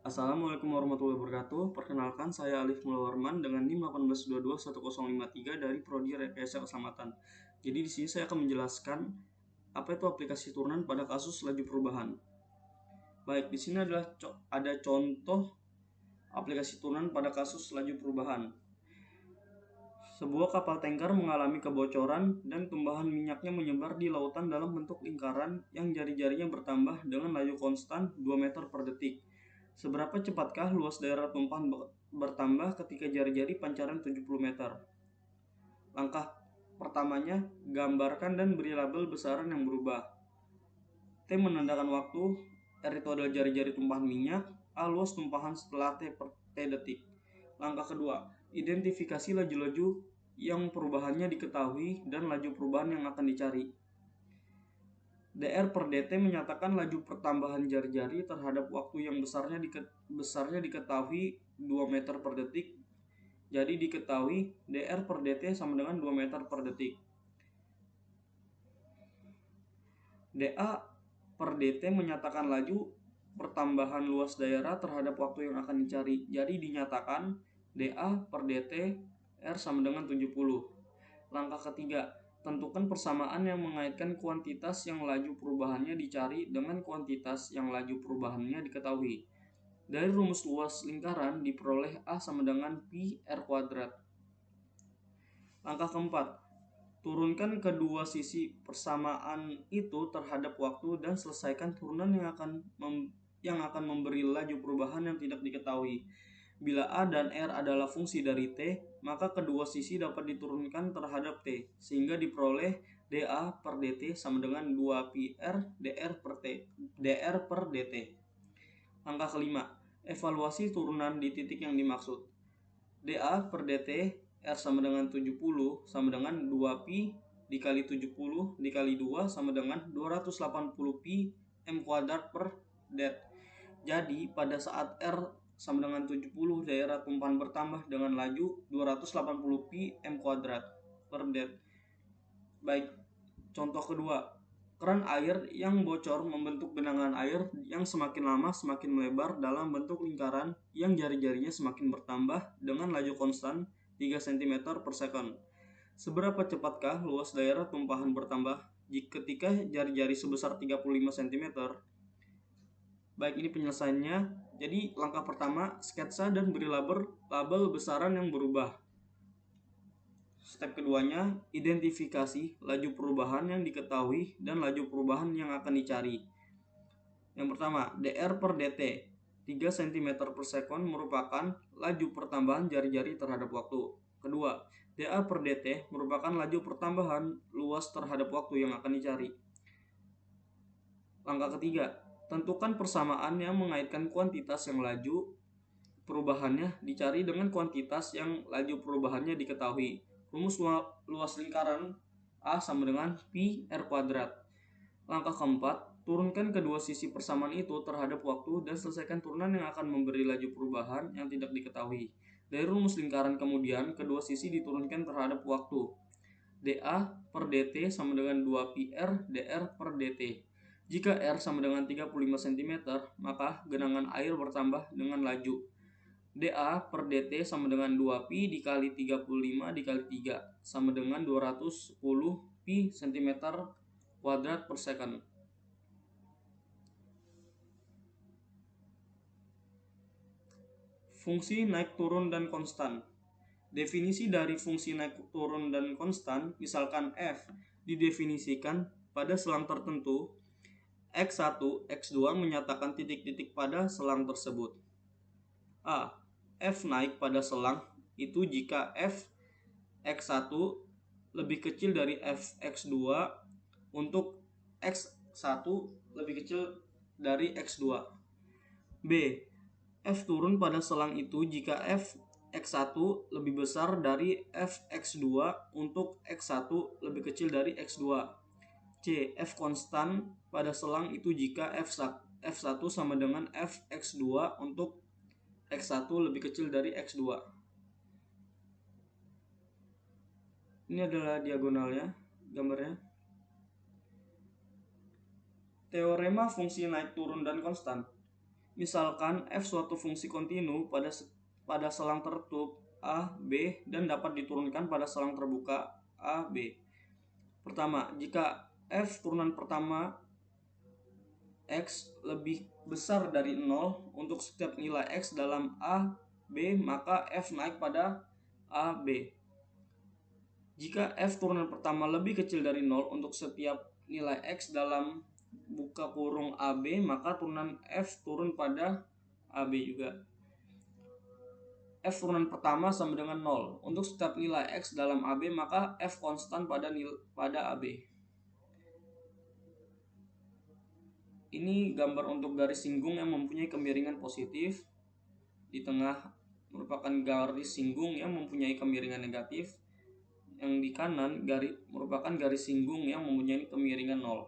Assalamualaikum warahmatullahi wabarakatuh. Perkenalkan, saya Alif Mulwarman dengan NIM 18221053 dari Prodi Rekayasa Keselamatan. Jadi di sini saya akan menjelaskan apa itu aplikasi turunan pada kasus laju perubahan. Baik, di sini ada contoh aplikasi turunan pada kasus laju perubahan. Sebuah kapal tanker mengalami kebocoran dan tumpahan minyaknya menyebar di lautan dalam bentuk lingkaran yang jari-jarinya bertambah dengan laju konstan 2 meter per detik. Seberapa cepatkah luas daerah tumpahan bertambah ketika jari-jari pancaran 70 meter? Langkah pertamanya, gambarkan dan beri label besaran yang berubah. T menandakan waktu, R itu adalah jari-jari tumpahan minyak, A luas tumpahan setelah T per T detik. Langkah kedua, identifikasi laju-laju yang perubahannya diketahui dan laju perubahan yang akan dicari. dr per dt menyatakan laju pertambahan jari-jari terhadap waktu yang besarnya diketahui 2 meter per detik. Jadi diketahui dr per dt sama dengan 2 meter per detik. da per dt menyatakan laju pertambahan luas daerah terhadap waktu yang akan dicari. Jadi dinyatakan da per dt r sama dengan 70. Langkah ketiga, tentukan persamaan yang mengaitkan kuantitas yang laju perubahannya dicari dengan kuantitas yang laju perubahannya diketahui. Dari rumus luas lingkaran diperoleh A sama dengan pi r kuadrat. Langkah keempat, turunkan kedua sisi persamaan itu terhadap waktu dan selesaikan turunan yang akan memberi laju perubahan yang tidak diketahui. Bila A dan R adalah fungsi dari T, maka kedua sisi dapat diturunkan terhadap T, sehingga diperoleh dA per dt sama dengan 2 pi R dr per dt. Langkah kelima, evaluasi turunan di titik yang dimaksud. dA per dt R sama dengan 70 sama dengan 2 pi dikali 70 dikali 2 sama dengan 280 pi m kuadrat per det. Jadi pada saat R sama dengan 70, daerah tumpahan bertambah dengan laju 280 pi m kuadrat per det. Baik, contoh kedua, keran air yang bocor membentuk genangan air yang semakin lama semakin melebar dalam bentuk lingkaran yang jari-jarinya semakin bertambah dengan laju konstan 3 cm per second. Seberapa cepatkah luas daerah tumpahan bertambah ketika jari-jari sebesar 35 cm? Baik, ini penyelesaiannya. Jadi langkah pertama, sketsa dan beri label besaran yang berubah. Step keduanya, identifikasi laju perubahan yang diketahui dan laju perubahan yang akan dicari. Yang pertama, dr per dt 3 cm per second merupakan laju pertambahan jari-jari terhadap waktu. Kedua, dA per dt merupakan laju pertambahan luas terhadap waktu yang akan dicari. Langkah ketiga, tentukan persamaan yang mengaitkan kuantitas yang laju perubahannya dicari dengan kuantitas yang laju perubahannya diketahui. Rumus luas lingkaran A sama dengan pi r kuadrat. Langkah keempat, turunkan kedua sisi persamaan itu terhadap waktu dan selesaikan turunan yang akan memberi laju perubahan yang tidak diketahui. Dari rumus lingkaran kemudian, kedua sisi diturunkan terhadap waktu. dA per dt sama dengan 2 pi r dr per dt. Jika R sama dengan 35 cm, maka genangan air bertambah dengan laju. dA per dt sama dengan 2 pi dikali 35 dikali 3 sama dengan 210 pi cm kuadrat per second. Fungsi naik turun dan konstan. Definisi dari fungsi naik turun dan konstan, misalkan f didefinisikan pada selang tertentu, x1, x2 menyatakan titik-titik pada selang tersebut. A. F naik pada selang itu jika f x1 lebih kecil dari f x2 untuk x1 lebih kecil dari x2. B. F turun pada selang itu jika f x1 lebih besar dari f x2 untuk x1 lebih kecil dari x2. C. F konstan pada selang itu jika f1 sama dengan f x2 untuk x1 lebih kecil dari x2. Ini adalah diagonalnya, gambarnya. Teorema fungsi naik turun dan konstan. Misalkan f suatu fungsi kontinu pada selang tertutup A, B dan dapat diturunkan pada selang terbuka A, B. Pertama, jika f turunan pertama x lebih besar dari 0 untuk setiap nilai x dalam A, B, maka f naik pada A, B. Jika f turunan pertama lebih kecil dari 0 untuk setiap nilai x dalam buka kurung AB, maka turunan f turun pada AB juga. F turunan pertama sama dengan 0. Untuk setiap nilai x dalam AB, maka f konstan pada AB. Ini gambar untuk garis singgung yang mempunyai kemiringan positif. Di tengah merupakan garis singgung yang mempunyai kemiringan negatif. Yang di kanan merupakan garis singgung yang mempunyai kemiringan 0.